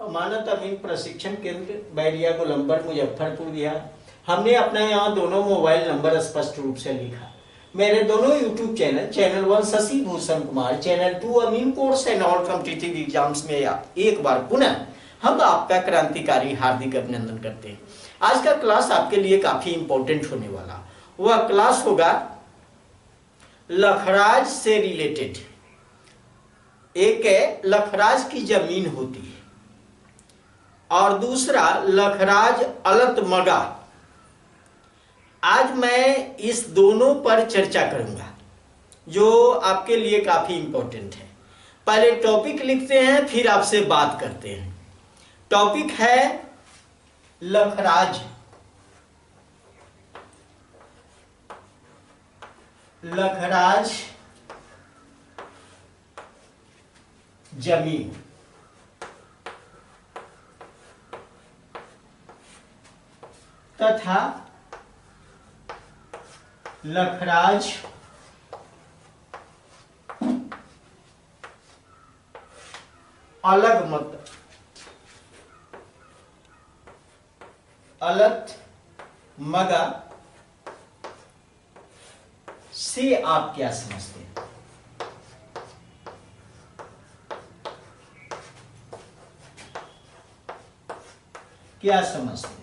अमानत अमीन प्रशिक्षण केंद्र बैरिया गोलंबर मुजफ्फरपुर बिहार। हमने अपना यहाँ दोनों मोबाइल नंबर स्पष्ट रूप से लिखा। मेरे दोनों YouTube channel 1 Shashi Bhushan Kumar, channel 2 अमीन course and all competitive exams में एक बार पुनः हम आपका क्रांतिकारी हार्दिक अभिनंदन करते हैं। आज का क्लास आपके लिए काफी इंपॉर्टेंट होने वाला। वह क्लास होगा लखराज से रिलेटेड। एक है लखराज की जमीन होती है और दूसरा लखराज अलत मगा। आज मैं इस दोनों पर चर्चा करूंगा जो आपके लिए काफी इंपॉर्टेंट है। पहले टॉपिक लिखते हैं फिर आपसे बात करते हैं। टॉपिक है लखराज। लखराज जमीन तथा लखराज अलत मगा से आप क्या समझते हैं? क्या समझते हैं?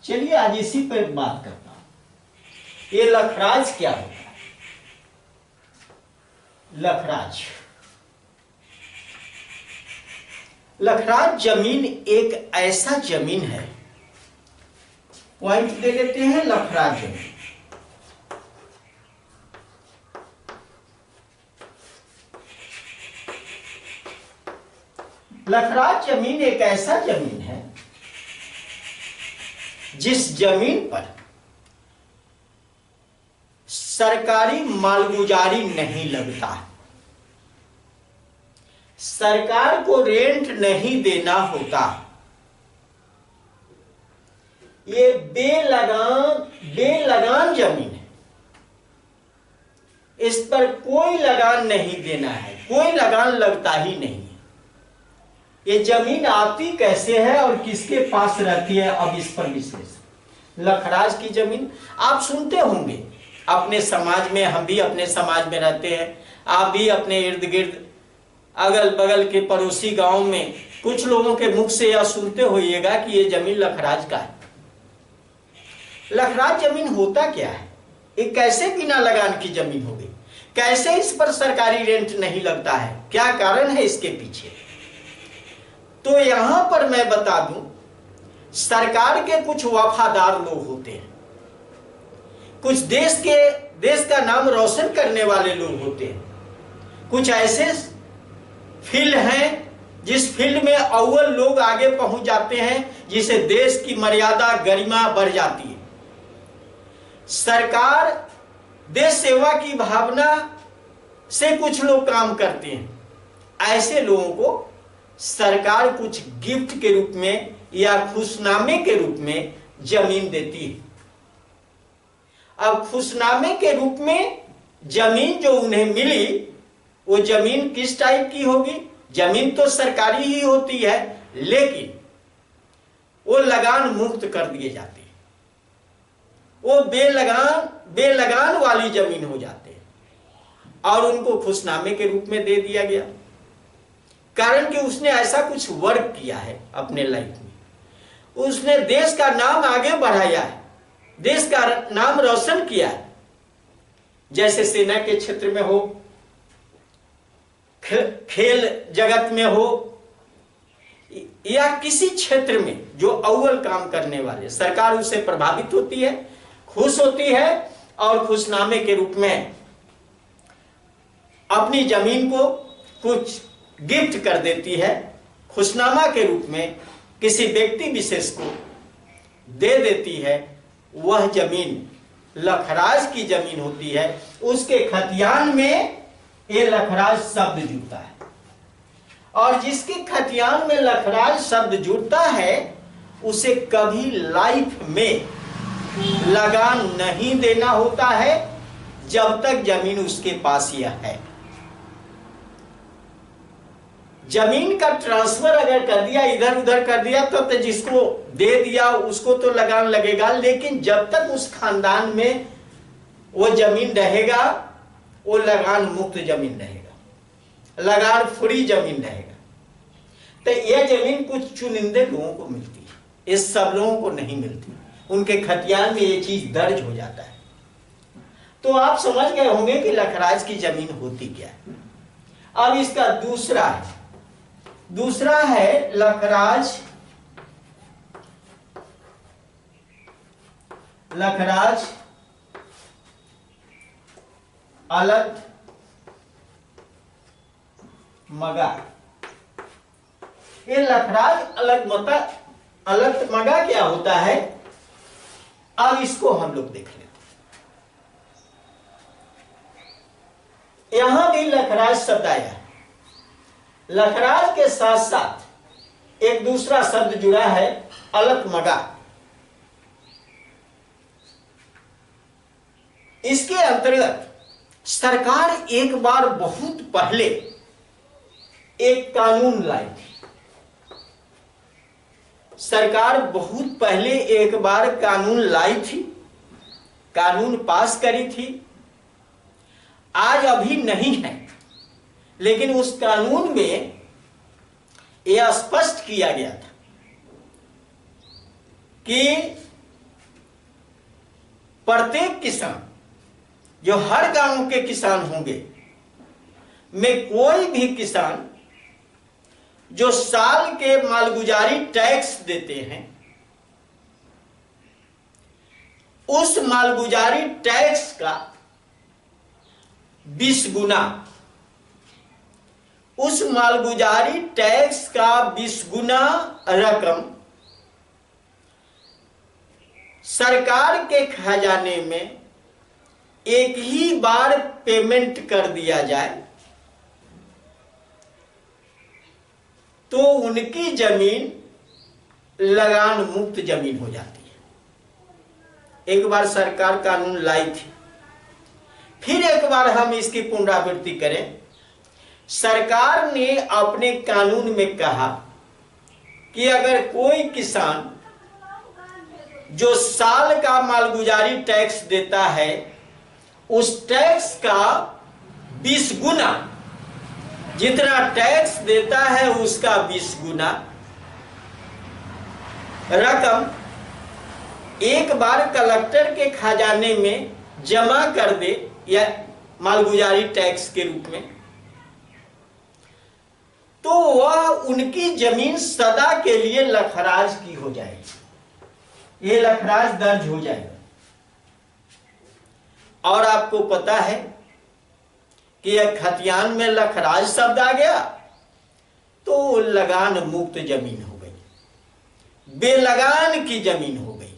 चलिए आज इसी पर बात करता हूं। ये लखराज क्या होता है? लखराज जमीन एक ऐसा जमीन है, पॉइंट दे देते हैं। लखराज जमीन एक ऐसा जमीन है जिस जमीन पर सरकारी मालगुजारी नहीं लगता, सरकार को रेंट नहीं देना होता। ये बेलगान जमीन है। इस पर कोई लगान नहीं देना है, कोई लगान लगता ही नहीं है। ये जमीन आती कैसे है और किसके पास रहती है, अब इस पर विश्लेषण। लखराज की जमीन आप सुनते होंगे अपने समाज में, हम भी अपने समाज में रहते हैं, आप भी अपने इर्द गिर्द अगल बगल के पड़ोसी गांव में कुछ लोगों के मुख से यह सुनते होइएगा कि ये जमीन लखराज का है। लखराज जमीन होता क्या है? ये कैसे बिना लगान की जमीन हो गई? कैसे इस पर सरकारी रेंट नहीं लगता है? क्या कारण है इसके पीछे? तो यहां पर मैं बता दूं, सरकार के कुछ वफादार लोग होते हैं, कुछ देश का नाम रोशन करने वाले लोग होते हैं, कुछ ऐसे फील्ड हैं जिस फील्ड में अव्वल लोग आगे पहुंच जाते हैं, जिसे देश की मर्यादा गरिमा बढ़ जाती है। सरकार देश सेवा की भावना से कुछ लोग काम करते हैं। ऐसे लोगों को सरकार कुछ गिफ्ट के रूप में या खुशनामे के रूप में जमीन देती है। अब खुशनामे के रूप में जमीन जो उन्हें मिली, वो जमीन किस टाइप की होगी? जमीन तो सरकारी ही होती है, लेकिन वो लगान मुक्त कर दिए जाते हैं। वो बेलगान वाली जमीन हो जाते हैं और उनको खुशनामे के रूप में दे दिया गया। कारण कि उसने ऐसा कुछ वर्क किया है अपने लाइफ में, उसने देश का नाम आगे बढ़ाया है, देश का नाम रोशन किया है। जैसे सेना के क्षेत्र में हो, खेल जगत में हो, या किसी क्षेत्र में जो अव्वल काम करने वाले, सरकार उससे प्रभावित होती है, खुश होती है और खुशनामे के रूप में अपनी जमीन को कुछ गिफ्ट कर देती है। खुशनामा के रूप में किसी व्यक्ति विशेष को दे देती है। वह जमीन लखराज की जमीन होती है। उसके खतियान में ये लखराज शब्द जुड़ता है और जिसके खतियान में लखराज शब्द जुड़ता है उसे कभी लाइफ में लगान नहीं देना होता है जब तक जमीन उसके पास यह है। जमीन का ट्रांसफर अगर कर दिया, इधर उधर कर दिया, तो जिसको दे दिया उसको तो लगान लगेगा, लेकिन जब तक उस खानदान में वो जमीन रहेगा वो लगान मुक्त जमीन रहेगा, लगान फ्री जमीन रहेगा। तो यह जमीन कुछ चुनिंदे लोगों को मिलती है, ये सब लोगों को नहीं मिलती। उनके खतियान में ये चीज दर्ज हो जाता है। तो आप समझ गए होंगे कि लखराज की जमीन होती क्या है। अब इसका दूसरा है लखराज अलग मगा। ये लखराज अलग मगा क्या होता है, अब इसको हम लोग देख लेते हैं। यहां भी लखराज शब्द आया है। लखराज के साथ साथ एक दूसरा शब्द जुड़ा है, अलग-मगा। इसके अंतर्गत सरकार एक बार बहुत पहले एक कानून लाई थी। सरकार बहुत पहले एक बार कानून लाई थी, कानून पास करी थी। आज अभी नहीं है, लेकिन उस कानून में यह स्पष्ट किया गया था कि प्रत्येक किसान, जो हर गांव के किसान होंगे, में कोई भी किसान जो साल के मालगुजारी टैक्स देते हैं, उस मालगुजारी टैक्स का 20 गुना, उस मालगुजारी टैक्स का 20 गुना रकम सरकार के खजाने में एक ही बार पेमेंट कर दिया जाए तो उनकी जमीन लगान मुक्त जमीन हो जाती है। एक बार सरकार कानून लाई थी, फिर एक बार हम इसकी पुनरावृत्ति करें। सरकार ने अपने कानून में कहा कि अगर कोई किसान जो साल का मालगुजारी टैक्स देता है, उस टैक्स का 20 गुना, जितना टैक्स देता है उसका 20 गुना रकम एक बार कलेक्टर के खजाने में जमा कर दे, या मालगुजारी टैक्स के रूप में, तो वह उनकी जमीन सदा के लिए लखराज की हो जाएगी, ये लखराज दर्ज हो जाएगा। और आपको पता है कि यह खतियान में लखराज शब्द आ गया तो लगान मुक्त जमीन हो गई, बेलगान की जमीन हो गई।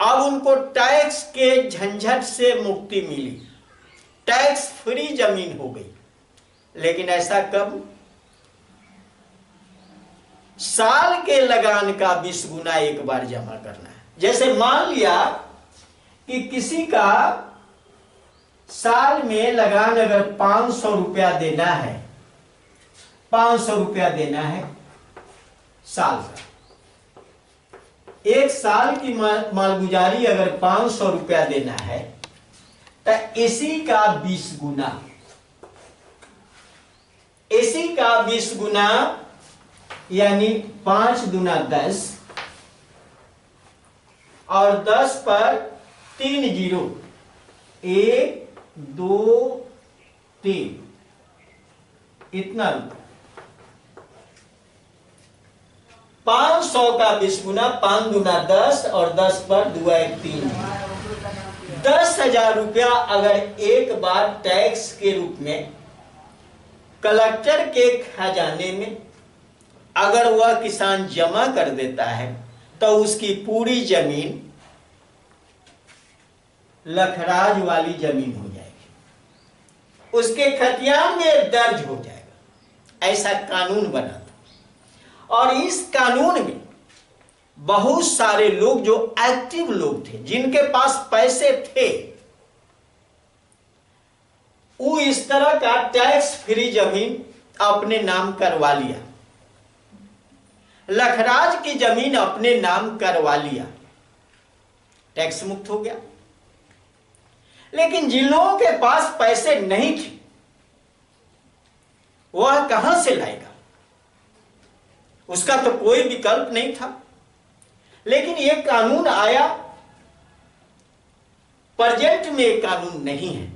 अब उनको टैक्स के झंझट से मुक्ति मिली, टैक्स फ्री जमीन हो गई। लेकिन ऐसा कब? साल के लगान का 20 गुना एक बार जमा करना है। जैसे मान लिया कि किसी का साल में लगान अगर 500 रुपया देना है, 500 रुपया देना है साल का, एक साल की मालगुजारी अगर 500 रुपया देना है, तो इसी का 20 गुना, इसी का 20 गुना यानी 5 दूना 10, और 10 पर 3 जीरो, 1 2 3, इतना 500 का 20 गुना, 5 दूना 10 और 10 पर 2 1 3, 10,000 रुपया अगर एक बार टैक्स के रूप में कलेक्टर के खजाने में अगर वह किसान जमा कर देता है, तो उसकी पूरी जमीन लखराज वाली जमीन हो जाएगी, उसके खतियान में दर्ज हो जाएगा। ऐसा कानून बना था। और इस कानून में बहुत सारे लोग जो एक्टिव लोग थे, जिनके पास पैसे थे, वो इस तरह का टैक्स फ्री जमीन अपने नाम करवा लिया, लखराज की जमीन अपने नाम करवा लिया, टैक्स मुक्त हो गया। लेकिन जिन लोगों के पास पैसे नहीं थे वह कहां से लाएगा? उसका तो कोई विकल्प नहीं था। लेकिन यह कानून आया, प्रेजेंट में यह कानून नहीं है,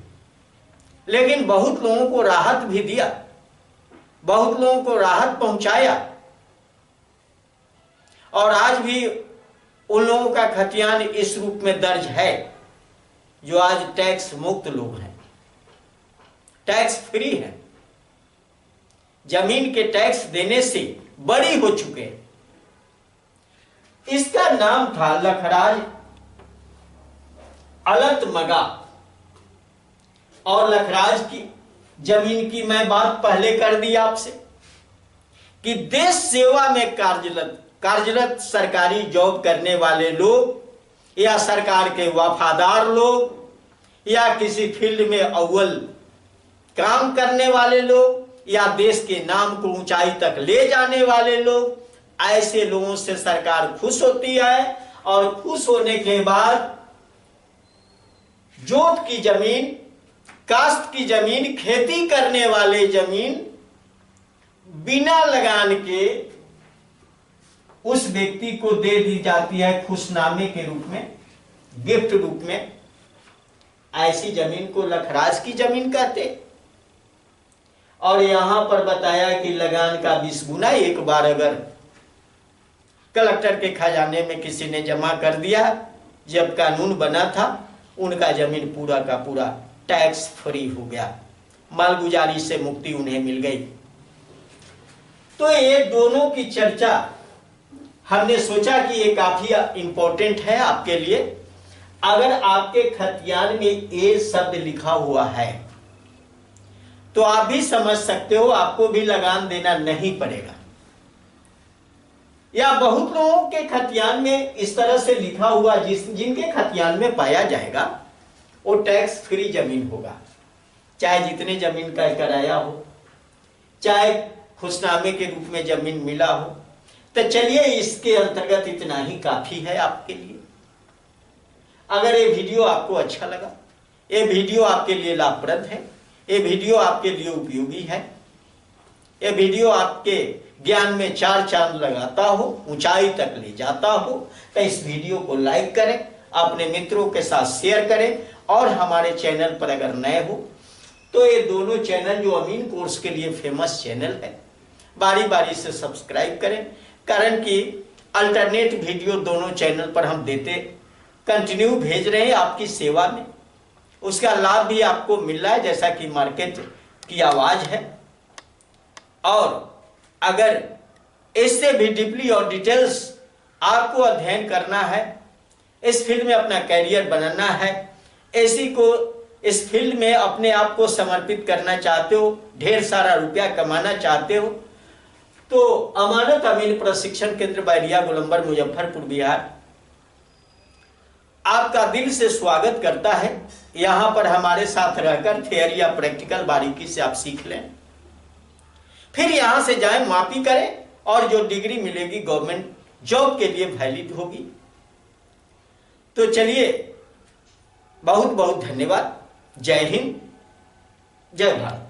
लेकिन बहुत लोगों को राहत भी दिया, बहुत लोगों को राहत पहुंचाया। और आज भी उन लोगों का खतियान इस रूप में दर्ज है जो आज टैक्स मुक्त लोग हैं, टैक्स फ्री है, जमीन के टैक्स देने से बरी हो चुके हैं। इसका नाम था लखराज अलतमगा। और लखराज की जमीन की मैं बात पहले कर दी आपसे कि देश सेवा में कार्यरत सरकारी जॉब करने वाले लोग या सरकार के वफादार लोग या किसी फील्ड में अव्वल काम करने वाले लोग या देश के नाम को ऊंचाई तक ले जाने वाले लोग, ऐसे लोगों से सरकार खुश होती है। और खुश होने के बाद जोत की जमीन, काश्त की जमीन, खेती करने वाले जमीन बिना लगान के उस व्यक्ति को दे दी जाती है खुशनामे के रूप में, गिफ्ट रूप में। ऐसी जमीन को लखराज की जमीन कहते। और यहां पर बताया कि लगान का 20 गुना एक बार अगर कलेक्टर के खजाने में किसी ने जमा कर दिया, जब कानून बना था, उनका जमीन पूरा का पूरा टैक्स फ्री हो गया, मालगुजारी से मुक्ति उन्हें मिल गई। तो ये दोनों की चर्चा हमने सोचा कि ये काफी इंपॉर्टेंट है आपके लिए। अगर आपके खतियान में ए शब्द लिखा हुआ है तो आप भी समझ सकते हो, आपको भी लगान देना नहीं पड़ेगा। या बहुत लोगों के खतियान में इस तरह से लिखा हुआ जिनके खतियान में पाया जाएगा वो टैक्स फ्री जमीन होगा, चाहे जितने जमीन का किराया हो, चाहे खुशनामे के रूप में जमीन मिला हो। तो चलिए, इसके अंतर्गत इतना ही काफी है आपके लिए। अगर ये वीडियो आपको अच्छा लगा, ये वीडियो आपके लिए लाभप्रद है, ये वीडियो आपके लिए उपयोगी है, ये वीडियो आपके ज्ञान में 4 चांद लगाता हो, ऊंचाई तक ले जाता हो, तो इस वीडियो को लाइक करें, अपने मित्रों के साथ शेयर करें। और हमारे चैनल पर अगर नए हो तो ये दोनों चैनल जो अमीन कोर्स के लिए फेमस चैनल है, बारी बारी से सब्सक्राइब करें। कारण कि अल्टरनेट वीडियो दोनों चैनल पर हम देते कंटिन्यू भेज रहे हैं आपकी सेवा में, उसका लाभ भी आपको मिल रहा है, जैसा कि मार्केट की आवाज है। और अगर इससे भी डीपली और डिटेल्स आपको अध्ययन करना है, इस फील्ड में अपना कैरियर बनाना है, ऐसी को इस फील्ड में अपने आप को समर्पित करना चाहते हो, ढेर सारा रुपया कमाना चाहते हो, तो अमानत अमीन प्रशिक्षण केंद्र बैरिया गोलंबर मुजफ्फरपुर बिहार आपका दिल से स्वागत करता है। यहां पर हमारे साथ रहकर थियरी या प्रैक्टिकल बारीकी से आप सीख लें, फिर यहां से जाएं, मापी करें और जो डिग्री मिलेगी गवर्नमेंट जॉब के लिए वैलिड होगी। तो चलिए, बहुत बहुत धन्यवाद। जय हिंद, जय भारत।